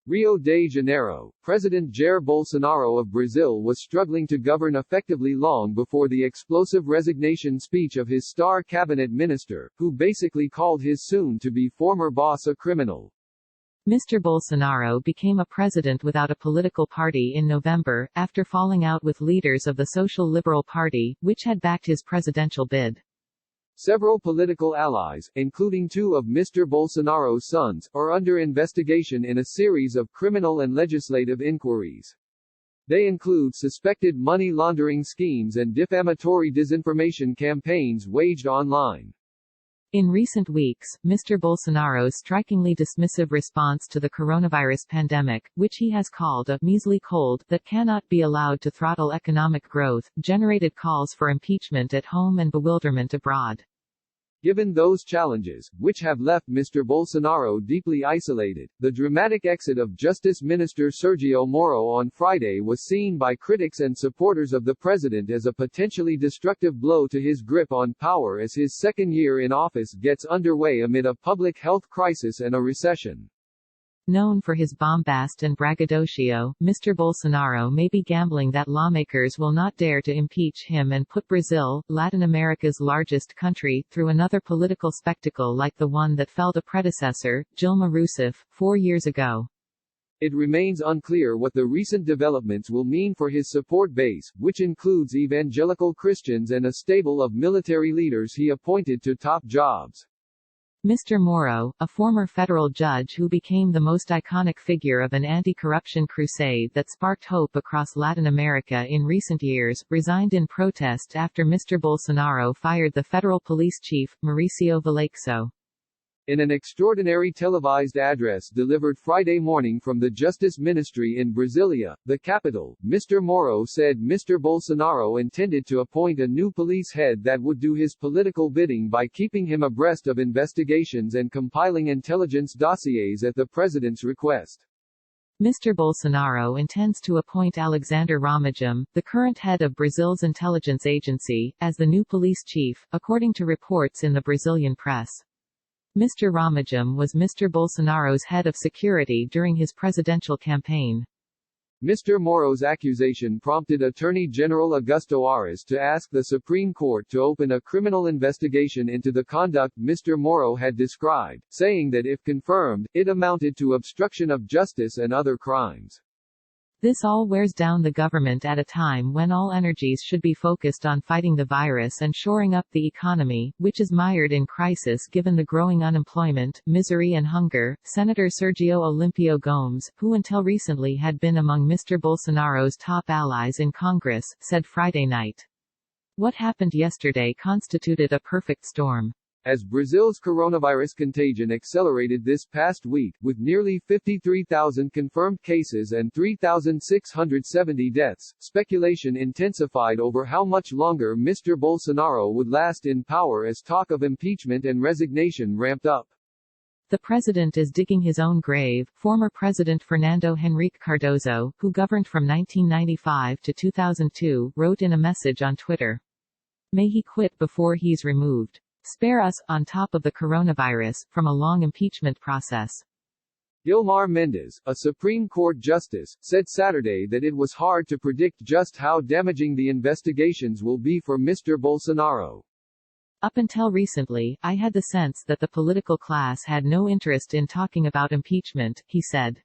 Rio de Janeiro, President Jair Bolsonaro of Brazil was struggling to govern effectively long before the explosive resignation speech of his star cabinet minister, who basically called his soon-to-be former boss a criminal. Mr. Bolsonaro became a president without a political party in November, after falling out with leaders of the Social Liberal Party, which had backed his presidential bid. Several political allies, including two of Mr. Bolsonaro's sons, are under investigation in a series of criminal and legislative inquiries. They include suspected money laundering schemes and defamatory disinformation campaigns waged online. In recent weeks, Mr. Bolsonaro's strikingly dismissive response to the coronavirus pandemic, which he has called a measly cold that cannot be allowed to throttle economic growth, generated calls for impeachment at home and bewilderment abroad. Given those challenges, which have left Mr. Bolsonaro deeply isolated, the dramatic exit of Justice Minister Sergio Moro on Friday was seen by critics and supporters of the president as a potentially destructive blow to his grip on power as his second year in office gets underway amid a public health crisis and a recession. Known for his bombast and braggadocio, Mr. Bolsonaro may be gambling that lawmakers will not dare to impeach him and put Brazil, Latin America's largest country, through another political spectacle like the one that felled a predecessor, Dilma Rousseff, 4 years ago. It remains unclear what the recent developments will mean for his support base, which includes evangelical Christians and a stable of military leaders he appointed to top jobs. Mr. Moro, a former federal judge who became the most iconic figure of an anti-corruption crusade that sparked hope across Latin America in recent years, resigned in protest after Mr. Bolsonaro fired the federal police chief, Mauricio Valeixo. In an extraordinary televised address delivered Friday morning from the Justice Ministry in Brasília, the capital, Mr. Moro said Mr. Bolsonaro intended to appoint a new police head that would do his political bidding by keeping him abreast of investigations and compiling intelligence dossiers at the president's request. Mr. Bolsonaro intends to appoint Alexander Ramagem, the current head of Brazil's intelligence agency, as the new police chief, according to reports in the Brazilian press. Mr. Ramagem was Mr. Bolsonaro's head of security during his presidential campaign. Mr. Moro's accusation prompted Attorney General Augusto Aras to ask the Supreme Court to open a criminal investigation into the conduct Mr. Moro had described, saying that if confirmed, it amounted to obstruction of justice and other crimes. This all wears down the government at a time when all energies should be focused on fighting the virus and shoring up the economy, which is mired in crisis given the growing unemployment, misery and hunger. Senator Sergio Olimpio Gomes, who until recently had been among Mr. Bolsonaro's top allies in Congress, said Friday night, "What happened yesterday constituted a perfect storm." As Brazil's coronavirus contagion accelerated this past week, with nearly 53,000 confirmed cases and 3,670 deaths, speculation intensified over how much longer Mr. Bolsonaro would last in power as talk of impeachment and resignation ramped up. The president is digging his own grave, former President Fernando Henrique Cardoso, who governed from 1995 to 2002, wrote in a message on Twitter. May he quit before he's removed. Spare us, on top of the coronavirus, from a long impeachment process. Gilmar Mendes, a Supreme Court justice, said Saturday that it was hard to predict just how damaging the investigations will be for Mr. Bolsonaro. Up until recently, I had the sense that the political class had no interest in talking about impeachment, he said.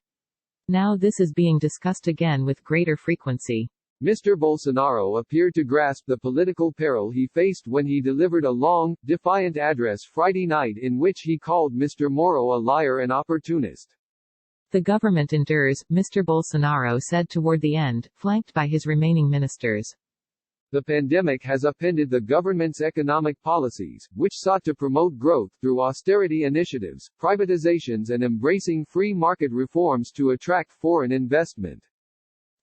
Now this is being discussed again with greater frequency. Mr. Bolsonaro appeared to grasp the political peril he faced when he delivered a long, defiant address Friday night in which he called Mr. Moro a liar and opportunist. The government endures, Mr. Bolsonaro said toward the end, flanked by his remaining ministers. The pandemic has upended the government's economic policies, which sought to promote growth through austerity initiatives, privatizations and embracing free market reforms to attract foreign investment.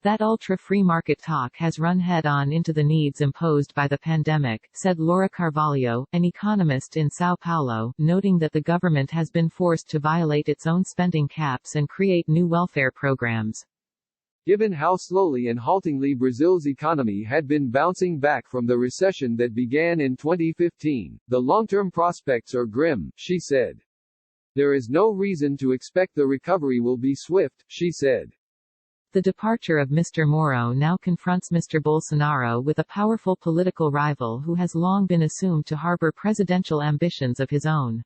That ultra-free market talk has run head-on into the needs imposed by the pandemic, said Laura Carvalho, an economist in São Paulo, noting that the government has been forced to violate its own spending caps and create new welfare programs. Given how slowly and haltingly Brazil's economy had been bouncing back from the recession that began in 2015, the long-term prospects are grim, she said. There is no reason to expect the recovery will be swift, she said. The departure of Mr. Moro now confronts Mr. Bolsonaro with a powerful political rival who has long been assumed to harbor presidential ambitions of his own.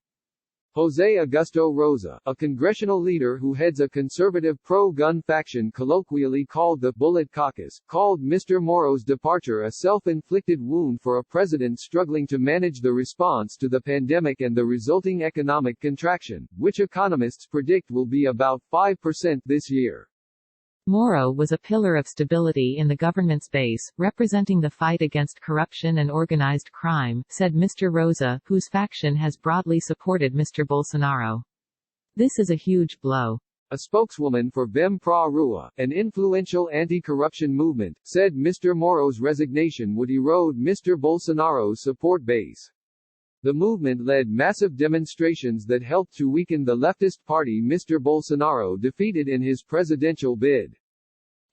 José Augusto Rosa, a congressional leader who heads a conservative pro-gun faction colloquially called the Bullet Caucus, called Mr. Moro's departure a self-inflicted wound for a president struggling to manage the response to the pandemic and the resulting economic contraction, which economists predict will be about 5% this year. Moro was a pillar of stability in the government's base, representing the fight against corruption and organized crime, said Mr. Rosa, whose faction has broadly supported Mr. Bolsonaro. This is a huge blow. A spokeswoman for Vem Pra Rua, an influential anti-corruption movement, said Mr. Moro's resignation would erode Mr. Bolsonaro's support base. The movement led massive demonstrations that helped to weaken the leftist party Mr. Bolsonaro defeated in his presidential bid.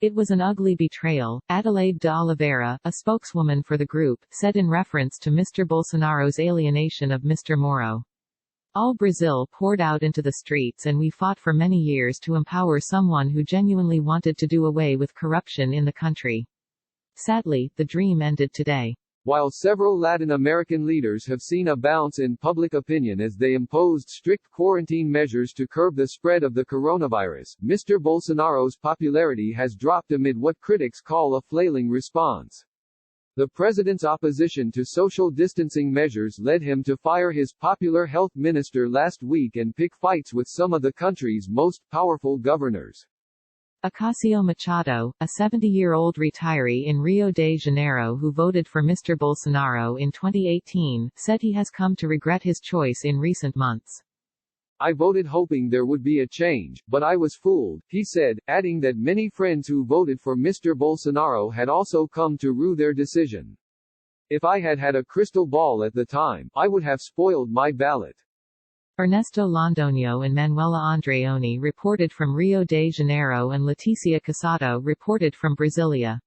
It was an ugly betrayal, Adelaide de Oliveira, a spokeswoman for the group, said in reference to Mr. Bolsonaro's alienation of Mr. Moro. All Brazil poured out into the streets and we fought for many years to empower someone who genuinely wanted to do away with corruption in the country. Sadly, the dream ended today. While several Latin American leaders have seen a bounce in public opinion as they imposed strict quarantine measures to curb the spread of the coronavirus, Mr. Bolsonaro's popularity has dropped amid what critics call a flailing response. The president's opposition to social distancing measures led him to fire his popular health minister last week and pick fights with some of the country's most powerful governors. Acácio Machado, a 70-year-old retiree in Rio de Janeiro who voted for Mr. Bolsonaro in 2018, said he has come to regret his choice in recent months. I voted hoping there would be a change, but I was fooled, he said, adding that many friends who voted for Mr. Bolsonaro had also come to rue their decision. If I had had a crystal ball at the time, I would have spoiled my ballot. Ernesto Londoño and Manuela Andreoni reported from Rio de Janeiro and Leticia Casado reported from Brasilia.